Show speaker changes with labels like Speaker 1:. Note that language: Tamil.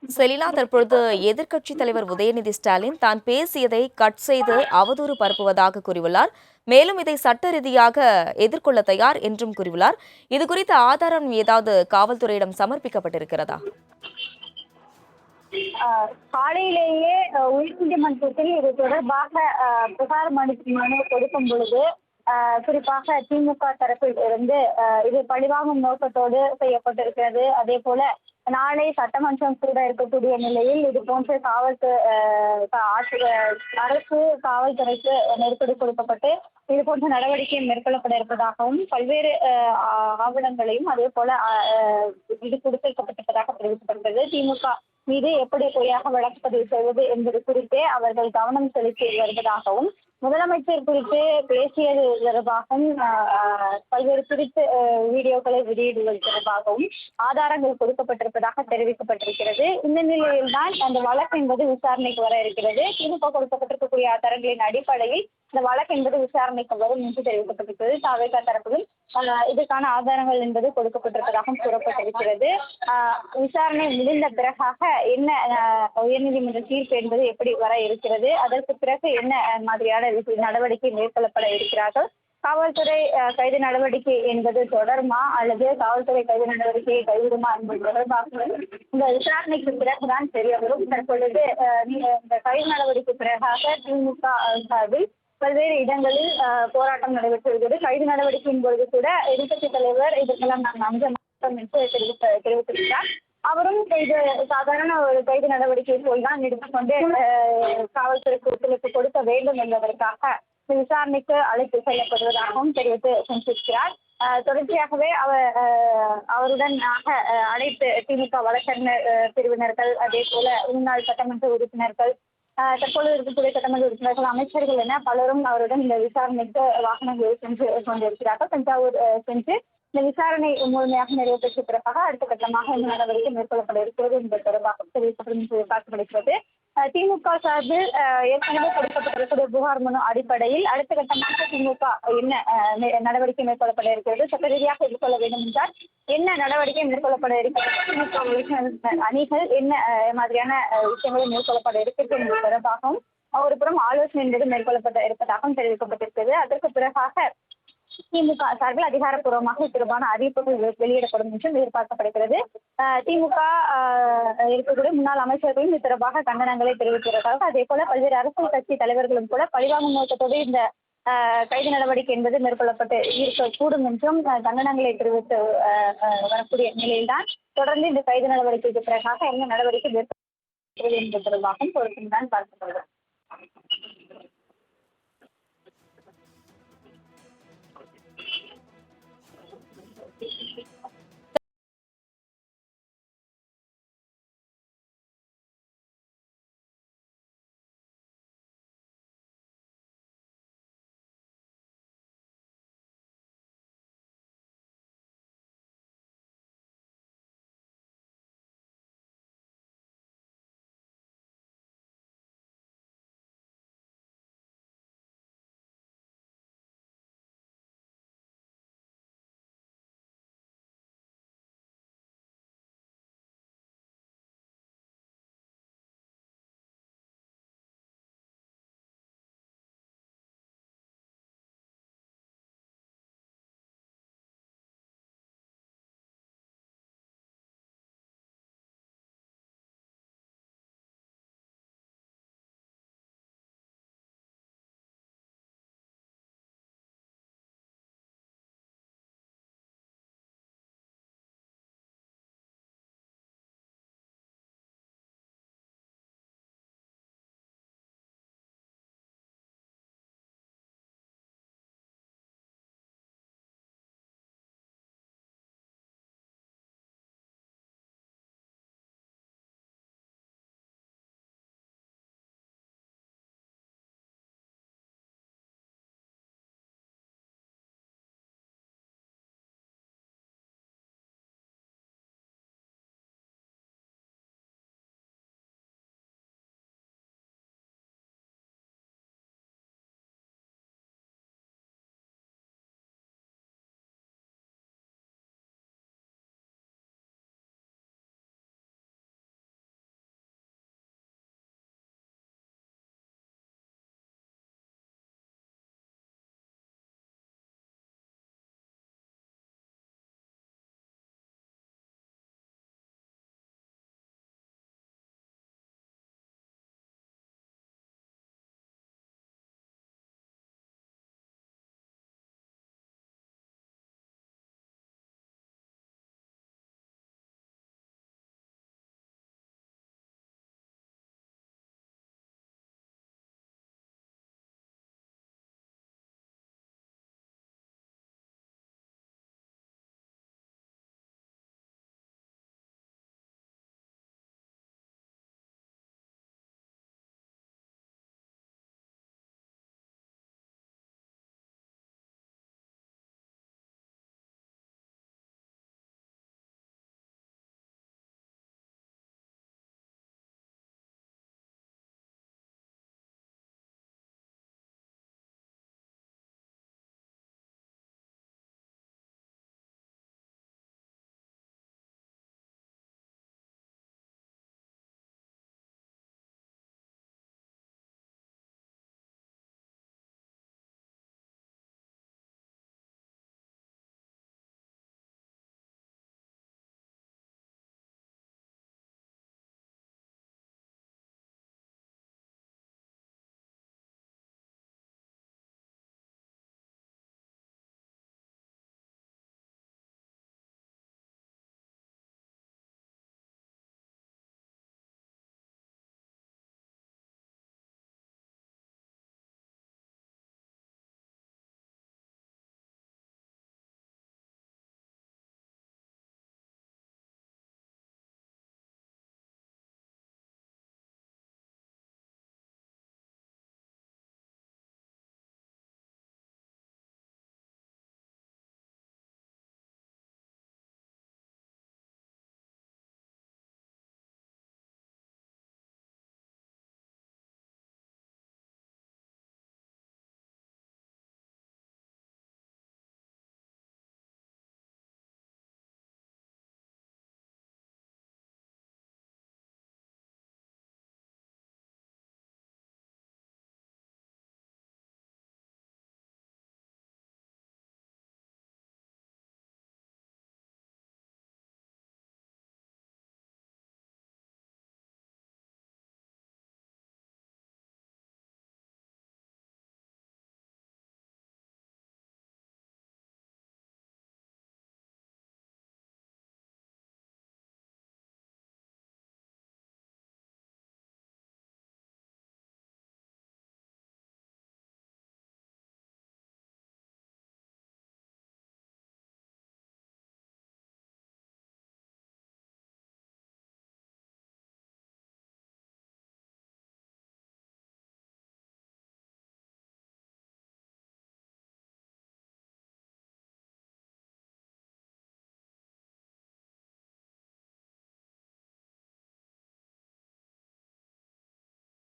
Speaker 1: செலினா, தற்பொழுது எதிர்க்கட்சித் தலைவர் உதயநிதி ஸ்டாலின் தான் பேசியதை கட் செய்து அவதூறு பரப்புவதாக கூறியுள்ளார். மேலும் இதை சட்ட ரீதியாக எதிர்கொள்ள தயார் என்றும் கூறியுள்ளார். இதுகுறித்த ஆதாரம் ஏதாவது காவல்துறையிடம் சமர்ப்பிக்கப்பட்டிருக்கிறதா?
Speaker 2: காலையிலேயே உயர்நீதிமன்றத்தில் இது தொடர்பாக புகார் மனு கொடுக்கும் பொழுது குறிப்பாக திமுக தரப்பில் இருந்து இது பழிவாங்கும் நோக்கத்தோடு செய்யப்பட்டிருக்கிறது. அதே போல நாளை சட்டமன்றம் கூட இருக்கக்கூடிய நிலையில் இது போன்ற அரசு காவல்துறைக்கு நெருக்கடி கொடுக்கப்பட்டு இது போன்ற நடவடிக்கை மேற்கொள்ளப்பட இருப்பதாகவும் பல்வேறு ஆவணங்களையும் அதே போல இது கொடுத்திருக்கப்பட்டிருப்பதாக தெரிவிக்கப்பட்டது. திமுக மீது எப்படி பொய்யாக வழக்கு பதிவு செய்வது என்பது குறித்தே அவர்கள் கவனம் செலுத்தி வருவதாகவும் முதலமைச்சர் குறித்து பேசியது தொடர்பாகவும் பல்வேறு குறித்து வீடியோக்களை வெளியிடுவது தொடர்பாகவும் ஆதாரங்கள் கொடுக்கப்பட்டிருப்பதாக தெரிவிக்கப்பட்டிருக்கிறது. இந்த நிலையில்தான் அந்த வழக்கு என்பது விசாரணைக்கு வர இருக்கிறது. திமுக கொடுக்கப்பட்டிருக்கக்கூடிய ஆதாரங்களின் அடிப்படையில் இந்த வழக்கு என்பது விசாரணைக்கு வரும் என்று தெரிவிக்கப்பட்டிருக்கிறது. தாவேகா தரப்பிலும் இதுக்கான ஆதாரங்கள் என்பது கொடுக்கப்பட்டிருப்பதாகவும் கூறப்பட்டிருக்கிறது. விசாரணை முடிந்த பிறகாக என்ன உயர்நீதிமன்ற தீர்ப்பு என்பது எப்படி வர இருக்கிறது, அதற்கு பிறகு என்ன மாதிரியான நடவடிக்கை மேற்கொள்ளப்பட இருக்கிறார்கள், காவல்துறை கைது நடவடிக்கை என்பது தொடருமா அல்லது காவல்துறை கைது நடவடிக்கையை கைவிடுமா என்பது தொடர்பாக இந்த விசாரணைக்கு பிறகுதான் தெரிய வரும். தற்பொழுது இந்த கைது நடவடிக்கை பிறகாக திமுக சார்பில் பல்வேறு இடங்களில் போராட்டம் நடைபெற்று வருகிறது. கைது நடவடிக்கையின் பொழுது கூட எதிர்க்கட்சித் தலைவர் இதற்கெல்லாம் நாங்கள் அஞ்ச மாட்டோம் என்று தெரிவித்திருக்கிறார். அவரும் இது சாதாரண ஒரு கைது நடவடிக்கை போல்தான் எடுத்துக்கொண்டு காவல்துறைக்கு ஒத்துழைப்பு கொடுக்க வேண்டும் என்பதற்காக விசாரணைக்கு அழைத்து செல்லப்படுவதாகவும் தெரிவித்து சென்றிருக்கிறார். தொடர்ச்சியாகவே அவருடன் அனைத்து திமுக வழக்கறிஞர் பிரிவினர்கள், அதே போல முன்னாள் சட்டமன்ற உறுப்பினர்கள், தற்பொழுது இருக்கக்கூடிய சட்டமன்ற உறுப்பினர்கள், அமைச்சர்கள் என பலரும் அவருடன் இந்த விசாரணைக்கு வாகனங்களில் சென்று கொண்டிருக்கிறார்கள். தஞ்சாவூர் சென்று இந்த விசாரணை முழுமையாக நிறைவு பெற்ற பிறகாக அடுத்த கட்டமாக இந்த நடவடிக்கை மேற்கொள்ளப்பட இருக்கிறது என்பது தொடர்பாக தெரிவிக்கப்படும் பார்க்கப்படுகிறது. திமுக சார்பில் ஏற்கனவே கொடுக்கப்பட்டிருக்கிற புகார் மனு அடிப்படையில் அடுத்த கட்டமாக திமுக என்ன நடவடிக்கை மேற்கொள்ளப்பட இருக்கிறது, சட்ட ரீதியாக எதிர்கொள்ள வேண்டும் என்றால் என்ன நடவடிக்கை மேற்கொள்ளப்பட இருக்கிறது, திமுக அணிகள் என்ன மாதிரியான விஷயங்களை மேற்கொள்ளப்பட இருக்கிறது என்பது தொடர்பாகவும் ஒரு புறம் ஆலோசனை என்பது மேற்கொள்ளப்பட இருப்பதாகவும் தெரிவிக்கப்பட்டிருக்கிறது. அதற்கு பிறகாக திமுக சார்பில் அதிகாரப்பூர்வமாக தொடர்பான அறிவிப்புகள் வெளியிடப்படும் என்றும் எதிர்பார்க்கப்படுகிறது. திமுக இருக்கக்கூடிய முன்னாள் அமைச்சர்களும் இது தொடர்பாக கண்டனங்களை தெரிவித்திருக்கிறார்கள். அதே போல பல்வேறு அரசியல் கட்சி தலைவர்களும் கூட பழிவாங்கும் நோக்கத்தோடு இந்த கைது நடவடிக்கை என்பது மேற்கொள்ளப்பட்டு இருக்கக்கூடும் என்றும் கண்டனங்களை தெரிவித்து வரக்கூடிய நிலையில்தான் தொடர்ந்து இந்த கைது நடவடிக்கைக்கு பிறகாக என்ன நடவடிக்கை மேற்கொள்ளப்படுகிறது என்பது தொடர்பாகவும் பொறுத்துதான் பார்க்கப்படுகிறது.